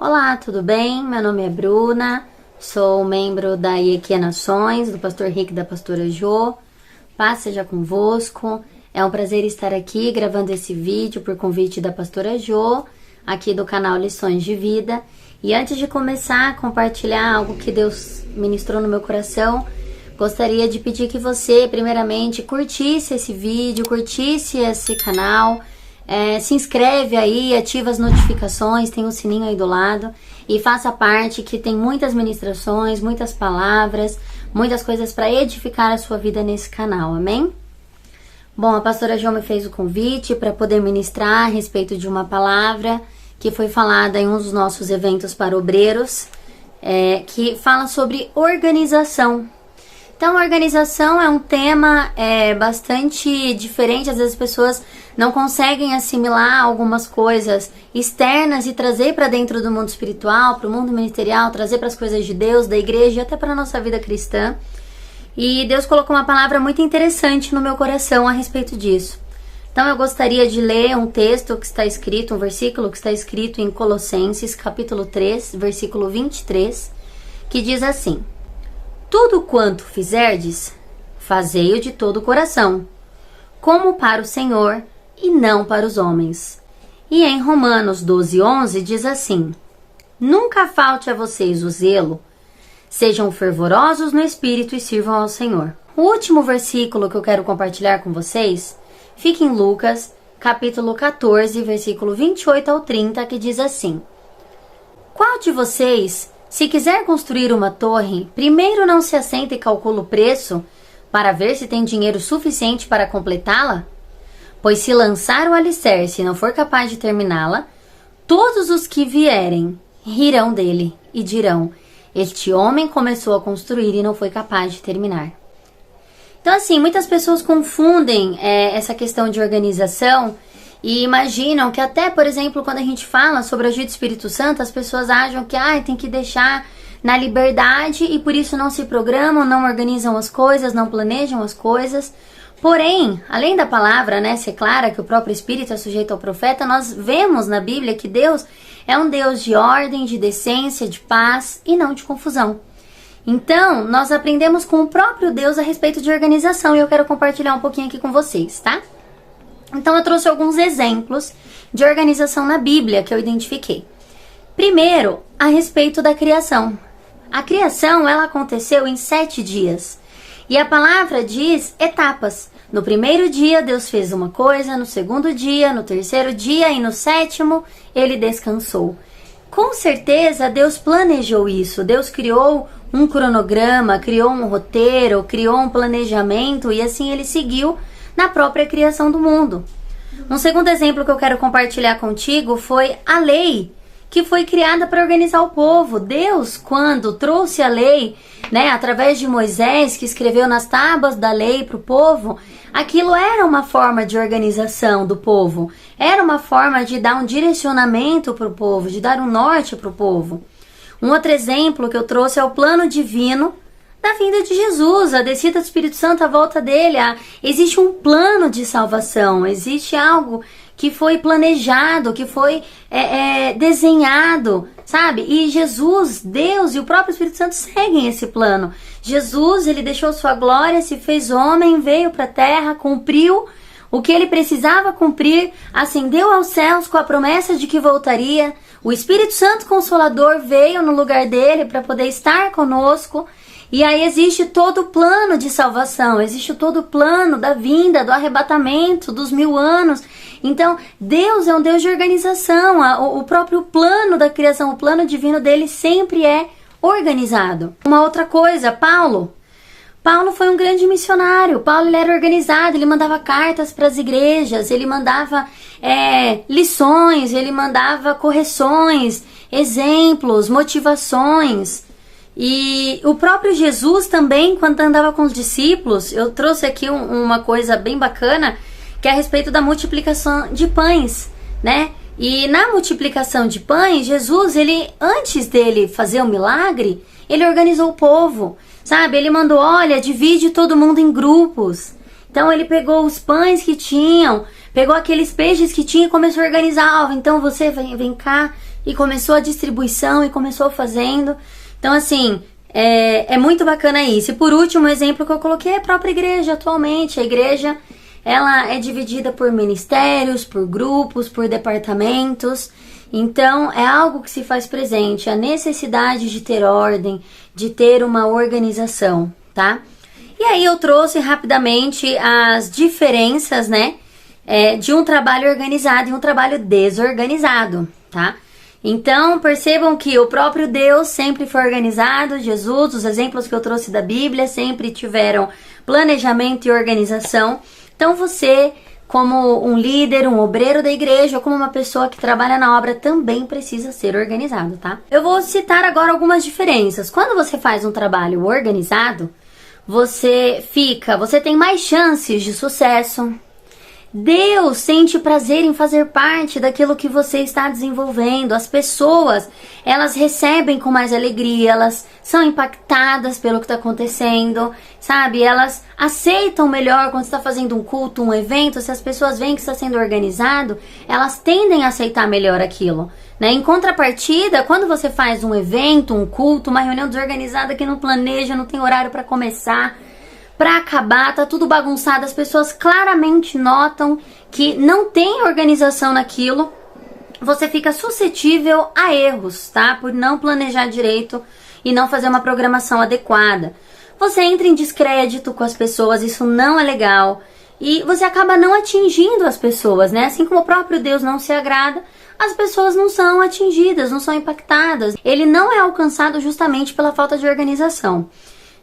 Olá, tudo bem? Meu nome é Bruna, sou membro da IEQ Nações, do pastor Rick e da pastora Jo. Paz seja convosco. É um prazer estar aqui gravando esse vídeo por convite da pastora Jo, aqui do canal Lições de Vida. E antes de começar a compartilhar algo que Deus ministrou no meu coração, gostaria de pedir que você, primeiramente, curtisse esse vídeo, curtisse esse canal. Se inscreve aí, ativa as notificações, tem um sininho aí do lado e faça parte, que tem muitas ministrações, muitas palavras, muitas coisas para edificar a sua vida nesse canal, amém? Bom, a pastora Jo me fez o convite para poder ministrar a respeito de uma palavra que foi falada em um dos nossos eventos para obreiros, que fala sobre organização. Então, organização é um tema bastante diferente. Às vezes as pessoas não conseguem assimilar algumas coisas externas e trazer para dentro do mundo espiritual, para o mundo ministerial, trazer para as coisas de Deus, da igreja e até para a nossa vida cristã. E Deus colocou uma palavra muito interessante no meu coração a respeito disso. Então, eu gostaria de ler um texto que está escrito, um versículo que está escrito em Colossenses, capítulo 3, versículo 23, que diz assim: tudo quanto fizerdes, fazei-o de todo o coração, como para o Senhor e não para os homens. E em Romanos 12:11 diz assim: nunca falte a vocês o zelo, sejam fervorosos no Espírito e sirvam ao Senhor. O último versículo que eu quero compartilhar com vocês fica em Lucas, capítulo 14, versículo 28 ao 30, que diz assim: qual de vocês, se quiser construir uma torre, primeiro não se assenta e calcula o preço para ver se tem dinheiro suficiente para completá-la? Pois se lançar o alicerce e não for capaz de terminá-la, todos os que vierem rirão dele e dirão: este homem começou a construir e não foi capaz de terminar. Então, assim, muitas pessoas confundem essa questão de organização e imaginam que até, por exemplo, quando a gente fala sobre o agir do Espírito Santo, as pessoas acham que tem que deixar na liberdade e por isso não se programam, não organizam as coisas, não planejam as coisas. Porém, além da palavra, ser clara que o próprio Espírito é sujeito ao profeta, nós vemos na Bíblia que Deus é um Deus de ordem, de decência, de paz e não de confusão. Então, nós aprendemos com o próprio Deus a respeito de organização e eu quero compartilhar um pouquinho aqui com vocês, tá? Então, eu trouxe alguns exemplos de organização na Bíblia que eu identifiquei. Primeiro, a respeito da criação. A criação, ela aconteceu em 7 dias. E a palavra diz etapas. No primeiro dia, Deus fez uma coisa, no segundo dia, no terceiro dia e no 7º, ele descansou. Com certeza, Deus planejou isso. Deus criou um cronograma, criou um roteiro, criou um planejamento e assim ele seguiu na própria criação do mundo. Um segundo exemplo que eu quero compartilhar contigo foi a lei, que foi criada para organizar o povo. Deus, quando trouxe a lei, através de Moisés, que escreveu nas tábuas da lei para o povo, aquilo era uma forma de organização do povo, era uma forma de dar um direcionamento para o povo, de dar um norte para o povo. Um outro exemplo que eu trouxe é o plano divino da vinda de Jesus, a descida do Espírito Santo à volta dele. Existe um plano de salvação, existe algo que foi planejado, que foi desenhado, sabe? E Jesus, Deus e o próprio Espírito Santo seguem esse plano. Jesus, ele deixou sua glória, se fez homem, veio para a terra, cumpriu o que ele precisava cumprir, ascendeu aos céus com a promessa de que voltaria. O Espírito Santo Consolador veio no lugar dele para poder estar conosco. E aí existe todo o plano de salvação, existe todo o plano da vinda, do arrebatamento, dos 1000 anos. Então, Deus é um Deus de organização, o próprio plano da criação, o plano divino dele sempre é organizado. Uma outra coisa, Paulo foi um grande missionário. Paulo, ele era organizado, ele mandava cartas para as igrejas, ele mandava lições, ele mandava correções, exemplos, motivações. E o próprio Jesus também, quando andava com os discípulos, eu trouxe aqui uma coisa bem bacana, que é a respeito da multiplicação de pães, E na multiplicação de pães, Jesus, antes dele fazer o milagre, ele organizou o povo, sabe? Ele mandou, olha, divide todo mundo em grupos. Então ele pegou os pães que tinham, pegou aqueles peixes que tinha e começou a organizar. Então você vem cá, e começou a distribuição e começou fazendo. Então, assim, é muito bacana isso. E por último, o exemplo que eu coloquei é a própria igreja atualmente. A igreja, ela é dividida por ministérios, por grupos, por departamentos. Então, é algo que se faz presente, a necessidade de ter ordem, de ter uma organização, tá? E aí eu trouxe rapidamente as diferenças, né, de um trabalho organizado e um trabalho desorganizado, tá? Então, percebam que o próprio Deus sempre foi organizado, Jesus, os exemplos que eu trouxe da Bíblia sempre tiveram planejamento e organização. Então, você, como um líder, um obreiro da igreja, ou como uma pessoa que trabalha na obra, também precisa ser organizado, tá? Eu vou citar agora algumas diferenças. Quando você faz um trabalho organizado, você tem mais chances de sucesso. Deus sente prazer em fazer parte daquilo que você está desenvolvendo. As pessoas, elas recebem com mais alegria, elas são impactadas pelo que está acontecendo, sabe? Elas aceitam melhor quando você está fazendo um culto, um evento. Se as pessoas veem que está sendo organizado, elas tendem a aceitar melhor aquilo, né? Em contrapartida, quando você faz um evento, um culto, uma reunião desorganizada que não planeja, não tem horário para começar, para acabar, tá tudo bagunçado, as pessoas claramente notam que não tem organização naquilo, você fica suscetível a erros, tá? Por não planejar direito e não fazer uma programação adequada. Você entra em descrédito com as pessoas, isso não é legal, e você acaba não atingindo as pessoas, né? Assim como o próprio Deus não se agrada, as pessoas não são atingidas, não são impactadas. Ele não é alcançado justamente pela falta de organização.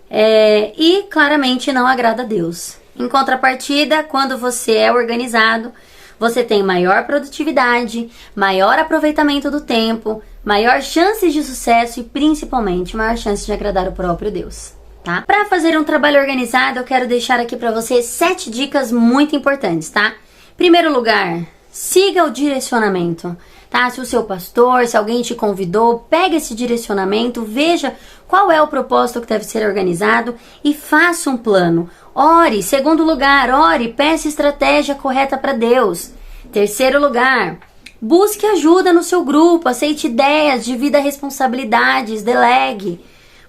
E claramente não agrada a Deus. Em contrapartida, quando você é organizado, você tem maior produtividade, maior aproveitamento do tempo, maior chances de sucesso e principalmente maior chance de agradar o próprio Deus, tá? Para fazer um trabalho organizado, eu quero deixar aqui para você 7 dicas muito importantes, tá? Primeiro lugar, siga o direcionamento, tá? Se o seu pastor, se alguém te convidou, pega esse direcionamento, veja qual é o propósito que deve ser organizado e faça um plano. Ore. Segundo lugar, ore, peça estratégia correta para Deus. Terceiro lugar, busque ajuda no seu grupo, aceite ideias, divida responsabilidades, delegue.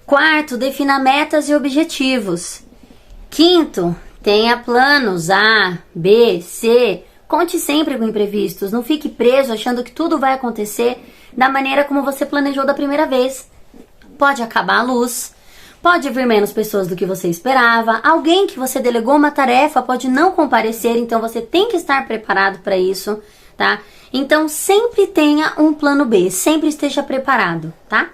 Quarto, defina metas e objetivos. Quinto, tenha planos A, B, C. Conte sempre com imprevistos, não fique preso achando que tudo vai acontecer da maneira como você planejou da primeira vez. Pode acabar a luz, pode vir menos pessoas do que você esperava, alguém que você delegou uma tarefa pode não comparecer, então você tem que estar preparado para isso, tá? Então sempre tenha um plano B, sempre esteja preparado, tá?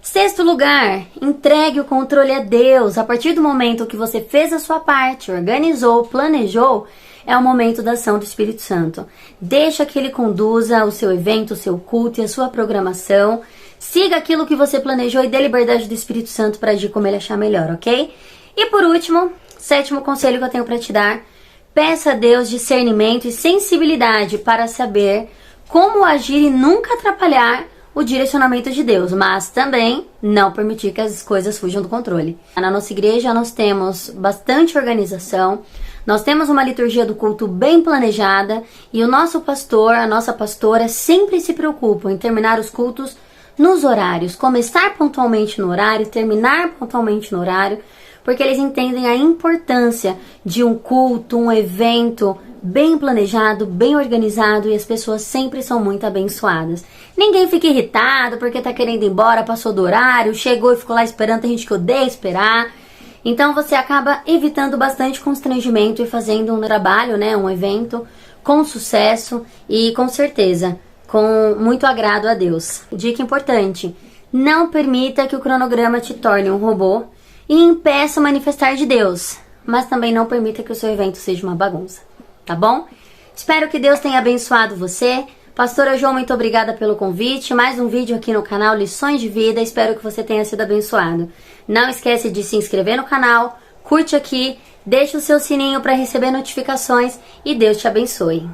Sexto lugar, entregue o controle a Deus. A partir do momento que você fez a sua parte, organizou, planejou, é o momento da ação do Espírito Santo. Deixa que Ele conduza o seu evento, o seu culto e a sua programação. Siga aquilo que você planejou e dê liberdade do Espírito Santo para agir como Ele achar melhor, ok? E por último, 7º conselho que eu tenho para te dar. Peça a Deus discernimento e sensibilidade para saber como agir e nunca atrapalhar o direcionamento de Deus, mas também não permitir que as coisas fujam do controle. Na nossa igreja nós temos bastante organização, nós temos uma liturgia do culto bem planejada e o nosso pastor, a nossa pastora sempre se preocupam em terminar os cultos nos horários, começar pontualmente no horário, terminar pontualmente no horário, porque eles entendem a importância de um culto, um evento bem planejado, bem organizado e as pessoas sempre são muito abençoadas. Ninguém fica irritado porque tá querendo ir embora, passou do horário, chegou e ficou lá esperando, tem gente que odeia esperar. Então você acaba evitando bastante constrangimento e fazendo um trabalho, né, um evento com sucesso e com certeza com muito agrado a Deus. Dica importante, não permita que o cronograma te torne um robô e impeça o manifestar de Deus, mas também não permita que o seu evento seja uma bagunça, tá bom? Espero que Deus tenha abençoado você. Pastora Jo, muito obrigada pelo convite. Mais um vídeo aqui no canal Lições de Vida. Espero que você tenha sido abençoado. Não esquece de se inscrever no canal, curte aqui, deixa o seu sininho para receber notificações e Deus te abençoe.